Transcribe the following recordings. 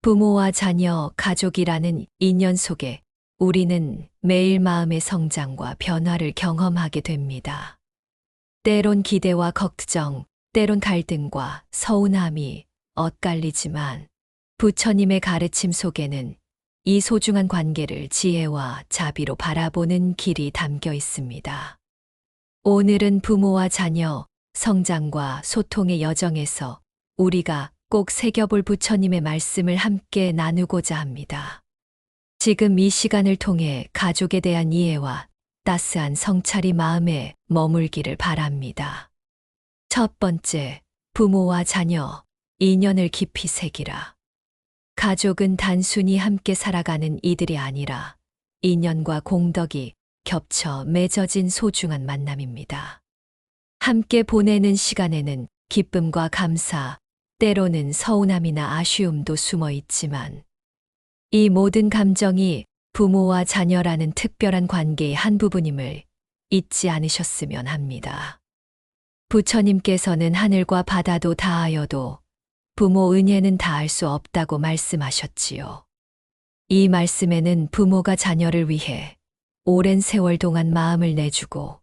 부모와 자녀, 가족이라는 인연 속에 우리는 매일 마음의 성장과 변화를 경험하게 됩니다. 때론 기대와 걱정, 때론 갈등과 서운함이 엇갈리지만 부처님의 가르침 속에는 이 소중한 관계를 지혜와 자비로 바라보는 길이 담겨 있습니다. 오늘은 부모와 자녀, 성장과 소통의 여정에서 우리가 꼭 새겨볼 부처님의 말씀을 함께 나누고자 합니다. 지금 이 시간을 통해 가족에 대한 이해와 따스한 성찰이 마음에 머물기를 바랍니다. 첫 번째, 부모와 자녀, 인연을 깊이 새기라. 가족은 단순히 함께 살아가는 이들이 아니라 인연과 공덕이 겹쳐 맺어진 소중한 만남입니다. 함께 보내는 시간에는 기쁨과 감사, 때로는 서운함이나 아쉬움도 숨어 있지만 이 모든 감정이 부모와 자녀라는 특별한 관계의 한 부분임을 잊지 않으셨으면 합니다. 부처님께서는 하늘과 바다도 다하여도 부모 은혜는 다할 수 없다고 말씀하셨지요. 이 말씀에는 부모가 자녀를 위해 오랜 세월 동안 마음을 내주고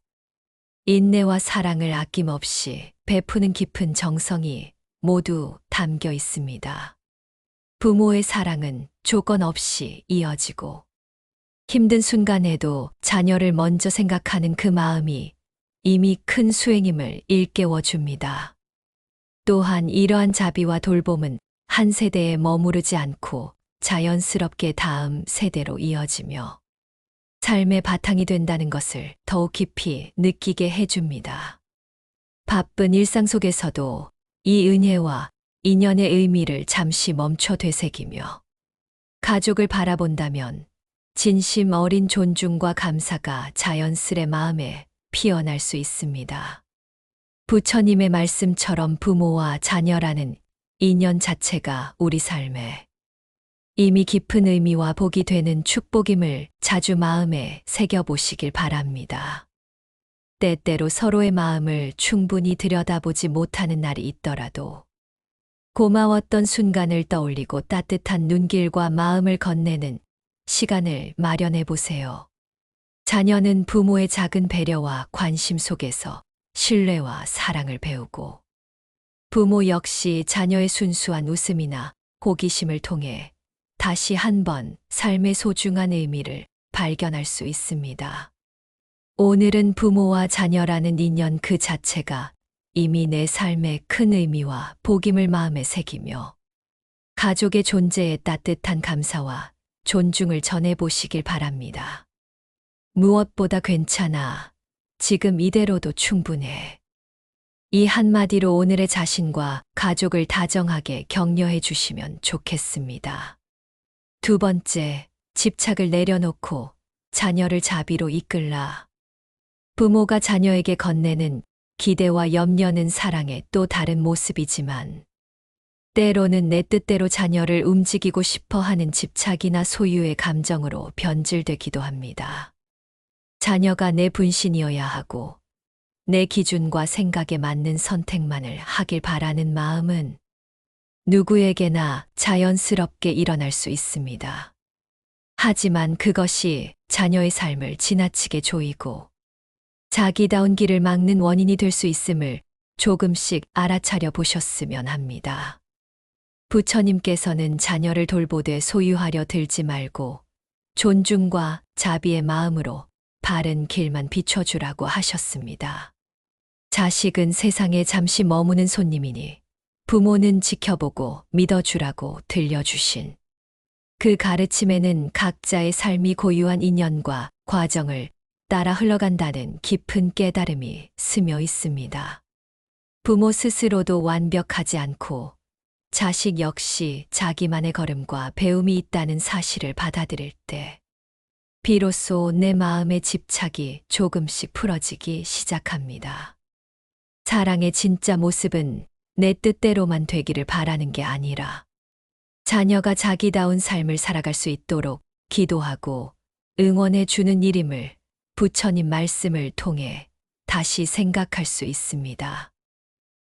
인내와 사랑을 아낌없이 베푸는 깊은 정성이 모두 담겨 있습니다. 부모의 사랑은 조건 없이 이어지고 힘든 순간에도 자녀를 먼저 생각하는 그 마음이 이미 큰 수행임을 일깨워 줍니다. 또한 이러한 자비와 돌봄은 한 세대에 머무르지 않고 자연스럽게 다음 세대로 이어지며 삶의 바탕이 된다는 것을 더욱 깊이 느끼게 해줍니다. 바쁜 일상 속에서도 이 은혜와 인연의 의미를 잠시 멈춰 되새기며 가족을 바라본다면 진심 어린 존중과 감사가 자연스레 마음에 피어날 수 있습니다. 부처님의 말씀처럼 부모와 자녀라는 인연 자체가 우리 삶에 이미 깊은 의미와 복이 되는 축복임을 자주 마음에 새겨보시길 바랍니다. 때때로 서로의 마음을 충분히 들여다보지 못하는 날이 있더라도 고마웠던 순간을 떠올리고 따뜻한 눈길과 마음을 건네는 시간을 마련해 보세요. 자녀는 부모의 작은 배려와 관심 속에서 신뢰와 사랑을 배우고 부모 역시 자녀의 순수한 웃음이나 호기심을 통해 다시 한번 삶의 소중한 의미를 발견할 수 있습니다. 오늘은 부모와 자녀라는 인연 그 자체가 이미 내 삶의 큰 의미와 복임을 마음에 새기며 가족의 존재에 따뜻한 감사와 존중을 전해보시길 바랍니다. 무엇보다 괜찮아. 지금 이대로도 충분해. 이 한마디로 오늘의 자신과 가족을 다정하게 격려해 주시면 좋겠습니다. 두 번째, 집착을 내려놓고 자녀를 자비로 이끌라. 부모가 자녀에게 건네는 기대와 염려는 사랑의 또 다른 모습이지만 때로는 내 뜻대로 자녀를 움직이고 싶어 하는 집착이나 소유의 감정으로 변질되기도 합니다. 자녀가 내 분신이어야 하고 내 기준과 생각에 맞는 선택만을 하길 바라는 마음은 누구에게나 자연스럽게 일어날 수 있습니다. 하지만 그것이 자녀의 삶을 지나치게 조이고 자기다운 길을 막는 원인이 될 수 있음을 조금씩 알아차려 보셨으면 합니다. 부처님께서는 자녀를 돌보되 소유하려 들지 말고 존중과 자비의 마음으로 바른 길만 비춰주라고 하셨습니다. 자식은 세상에 잠시 머무는 손님이니 부모는 지켜보고 믿어주라고 들려주신 그 가르침에는 각자의 삶이 고유한 인연과 과정을 따라 흘러간다는 깊은 깨달음이 스며 있습니다. 부모 스스로도 완벽하지 않고 자식 역시 자기만의 걸음과 배움이 있다는 사실을 받아들일 때 비로소 내 마음의 집착이 조금씩 풀어지기 시작합니다. 사랑의 진짜 모습은 내 뜻대로만 되기를 바라는 게 아니라 자녀가 자기다운 삶을 살아갈 수 있도록 기도하고 응원해 주는 일임을 부처님 말씀을 통해 다시 생각할 수 있습니다.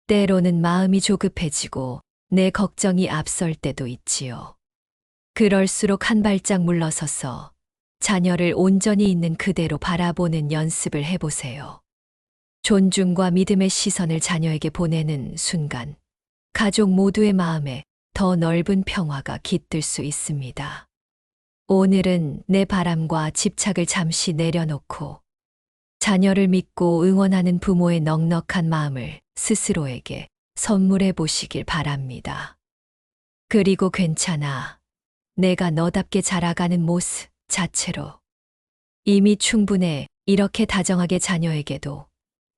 때로는 마음이 조급해지고 내 걱정이 앞설 때도 있지요. 그럴수록 한 발짝 물러서서 자녀를 온전히 있는 그대로 바라보는 연습을 해보세요. 존중과 믿음의 시선을 자녀에게 보내는 순간, 가족 모두의 마음에 더 넓은 평화가 깃들 수 있습니다. 오늘은 내 바람과 집착을 잠시 내려놓고 자녀를 믿고 응원하는 부모의 넉넉한 마음을 스스로에게 선물해 보시길 바랍니다. 그리고 괜찮아. 내가 너답게 자라가는 모습 자체로 이미 충분해. 이렇게 다정하게 자녀에게도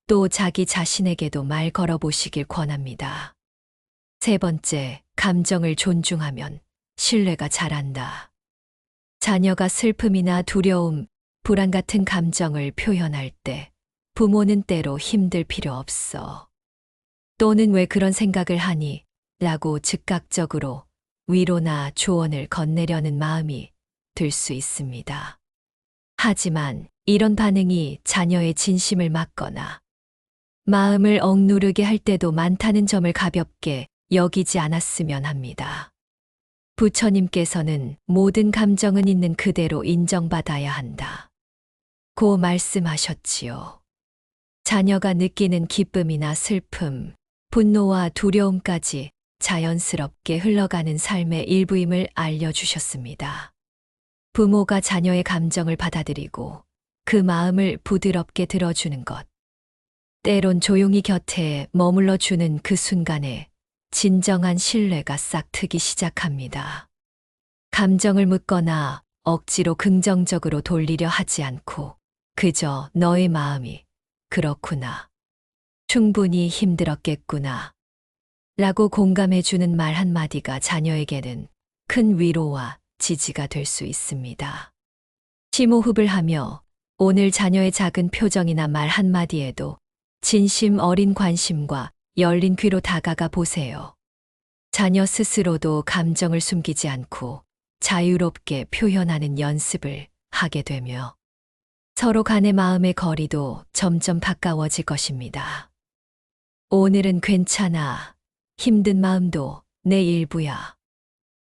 또 자기 자신에게도 말 걸어 보시길 권합니다. 세 번째, 감정을 존중하면 신뢰가 자란다. 자녀가 슬픔이나 두려움, 불안 같은 감정을 표현할 때 부모는 때로 힘들 필요 없어. 또는 왜 그런 생각을 하니? 라고 즉각적으로 위로나 조언을 건네려는 마음이 들 수 있습니다. 하지만 이런 반응이 자녀의 진심을 막거나 마음을 억누르게 할 때도 많다는 점을 가볍게 여기지 않았으면 합니다. 부처님께서는 모든 감정은 있는 그대로 인정받아야 한다. 고 말씀하셨지요. 자녀가 느끼는 기쁨이나 슬픔, 분노와 두려움까지 자연스럽게 흘러가는 삶의 일부임을 알려주셨습니다. 부모가 자녀의 감정을 받아들이고 그 마음을 부드럽게 들어주는 것. 때론 조용히 곁에 머물러 주는 그 순간에 진정한 신뢰가 싹트기 시작합니다. 감정을 묻거나 억지로 긍정적으로 돌리려 하지 않고 그저 너의 마음이 그렇구나. 충분히 힘들었겠구나. 라고 공감해주는 말 한마디가 자녀에게는 큰 위로와 지지가 될 수 있습니다. 심호흡을 하며 오늘 자녀의 작은 표정이나 말 한마디에도 진심 어린 관심과 열린 귀로 다가가 보세요. 자녀 스스로도 감정을 숨기지 않고 자유롭게 표현하는 연습을 하게 되며 서로 간의 마음의 거리도 점점 가까워질 것입니다. 오늘은 괜찮아. 힘든 마음도 내 일부야.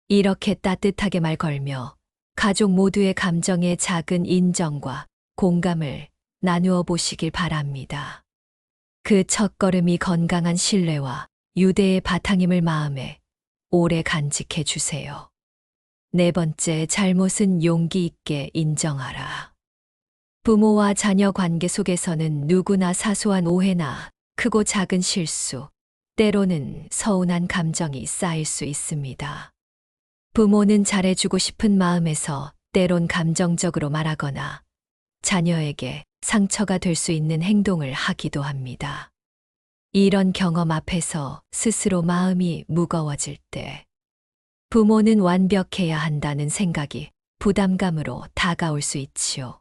이렇게 따뜻하게 말 걸며 가족 모두의 감정의 작은 인정과 공감을 나누어 보시길 바랍니다. 그 첫걸음이 건강한 신뢰와 유대의 바탕임을 마음에 오래 간직해 주세요. 네 번째, 잘못은 용기 있게 인정하라. 부모와 자녀 관계 속에서는 누구나 사소한 오해나 크고 작은 실수, 때로는 서운한 감정이 쌓일 수 있습니다. 부모는 잘해주고 싶은 마음에서 때론 감정적으로 말하거나 자녀에게 상처가 될 수 있는 행동을 하기도 합니다. 이런 경험 앞에서 스스로 마음이 무거워질 때 부모는 완벽해야 한다는 생각이 부담감으로 다가올 수 있지요.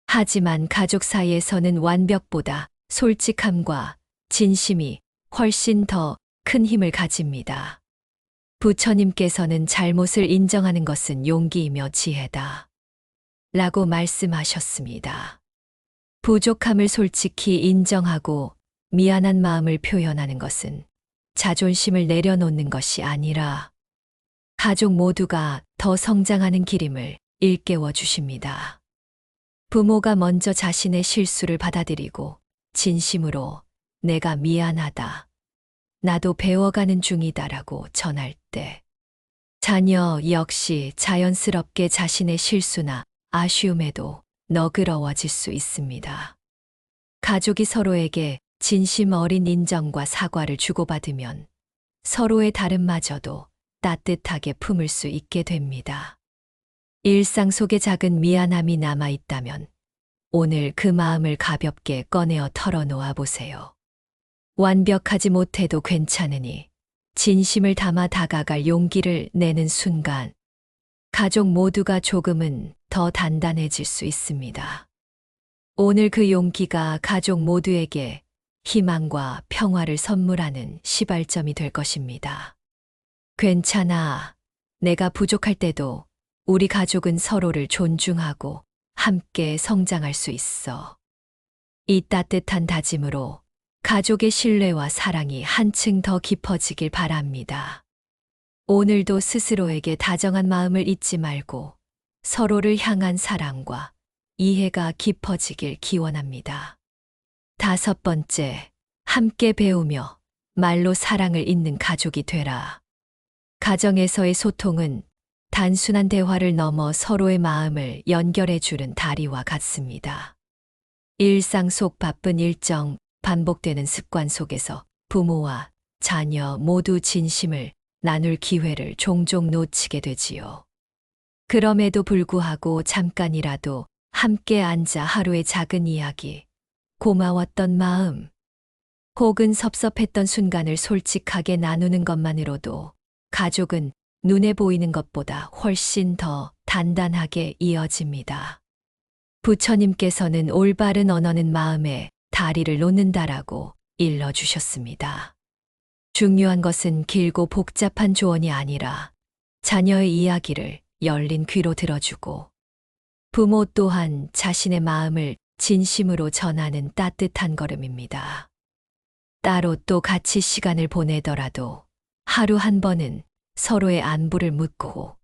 하지만 가족 사이에서는 완벽보다 솔직함과 진심이 훨씬 더 큰 힘을 가집니다. 부처님께서는 잘못을 인정하는 것은 용기이며 지혜다. 라고 말씀하셨습니다. 부족함을 솔직히 인정하고 미안한 마음을 표현하는 것은 자존심을 내려놓는 것이 아니라 가족 모두가 더 성장하는 길임을 일깨워 주십니다. 부모가 먼저 자신의 실수를 받아들이고 진심으로 내가 미안하다. 나도 배워가는 중이다라고 전할 때 자녀 역시 자연스럽게 자신의 실수나 아쉬움에도 너그러워질 수 있습니다. 가족이 서로에게 진심 어린 인정과 사과를 주고받으면 서로의 다름마저도 따뜻하게 품을 수 있게 됩니다. 일상 속에 작은 미안함이 남아 있다면 오늘 그 마음을 가볍게 꺼내어 털어놓아 보세요. 완벽하지 못해도 괜찮으니 진심을 담아 다가갈 용기를 내는 순간 가족 모두가 조금은 더 단단해질 수 있습니다. 오늘 그 용기가 가족 모두에게 희망과 평화를 선물하는 시발점이 될 것입니다. 괜찮아. 내가 부족할 때도 우리 가족은 서로를 존중하고 함께 성장할 수 있어. 이 따뜻한 다짐으로 가족의 신뢰와 사랑이 한층 더 깊어지길 바랍니다. 오늘도 스스로에게 다정한 마음을 잊지 말고 서로를 향한 사랑과 이해가 깊어지길 기원합니다. 5번째, 함께 배우며 말로 사랑을 잇는 가족이 되라. 가정에서의 소통은 단순한 대화를 넘어 서로의 마음을 연결해 주는 다리와 같습니다. 일상 속 바쁜 일정, 반복되는 습관 속에서 부모와 자녀 모두 진심을 나눌 기회를 종종 놓치게 되지요. 그럼에도 불구하고 잠깐이라도 함께 앉아 하루의 작은 이야기, 고마웠던 마음, 혹은 섭섭했던 순간을 솔직하게 나누는 것만으로도 가족은 눈에 보이는 것보다 훨씬 더 단단하게 이어집니다. 부처님께서는 올바른 언어는 마음에 다리를 놓는다라고 일러주셨습니다. 중요한 것은 길고 복잡한 조언이 아니라 자녀의 이야기를 열린 귀로 들어주고 부모 또한 자신의 마음을 진심으로 전하는 따뜻한 걸음입니다. 따로 또 같이 시간을 보내더라도 하루 한 번은 서로의 안부를 묻고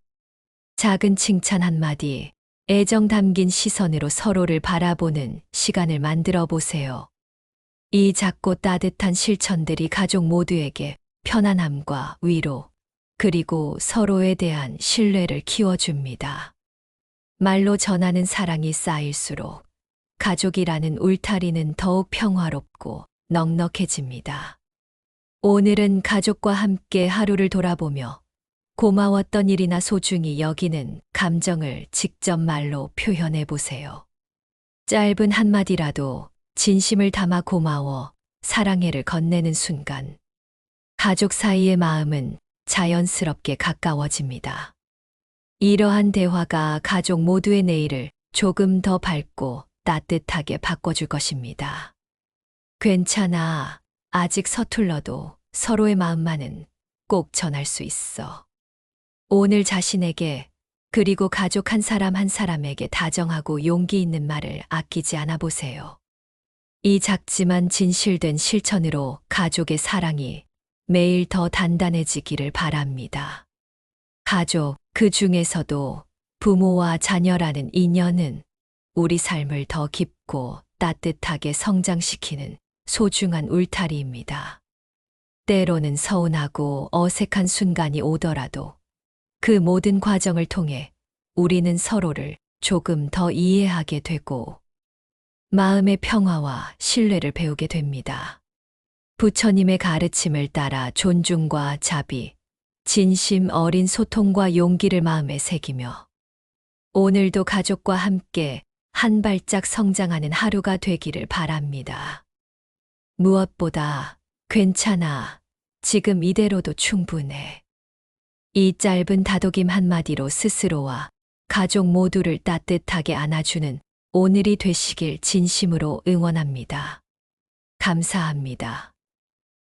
작은 칭찬 한마디, 애정 담긴 시선으로 서로를 바라보는 시간을 만들어 보세요. 이 작고 따뜻한 실천들이 가족 모두에게 편안함과 위로, 그리고 서로에 대한 신뢰를 키워줍니다. 말로 전하는 사랑이 쌓일수록 가족이라는 울타리는 더욱 평화롭고 넉넉해집니다. 오늘은 가족과 함께 하루를 돌아보며 고마웠던 일이나 소중히 여기는 감정을 직접 말로 표현해 보세요. 짧은 한마디라도 진심을 담아 고마워, 사랑해를 건네는 순간 가족 사이의 마음은 자연스럽게 가까워집니다. 이러한 대화가 가족 모두의 내일을 조금 더 밝고 따뜻하게 바꿔줄 것입니다. 괜찮아. 아직 서툴러도 서로의 마음만은 꼭 전할 수 있어. 오늘 자신에게 그리고 가족 한 사람 한 사람에게 다정하고 용기 있는 말을 아끼지 않아 보세요. 이 작지만 진실된 실천으로 가족의 사랑이 매일 더 단단해지기를 바랍니다. 가족, 그 중에서도 부모와 자녀라는 인연은 우리 삶을 더 깊고 따뜻하게 성장시키는 소중한 울타리입니다. 때로는 서운하고 어색한 순간이 오더라도 그 모든 과정을 통해 우리는 서로를 조금 더 이해하게 되고 마음의 평화와 신뢰를 배우게 됩니다. 부처님의 가르침을 따라 존중과 자비, 진심 어린 소통과 용기를 마음에 새기며 오늘도 가족과 함께 한 발짝 성장하는 하루가 되기를 바랍니다. 무엇보다 괜찮아. 지금 이대로도 충분해. 이 짧은 다독임 한마디로 스스로와 가족 모두를 따뜻하게 안아주는 오늘이 되시길 진심으로 응원합니다. 감사합니다.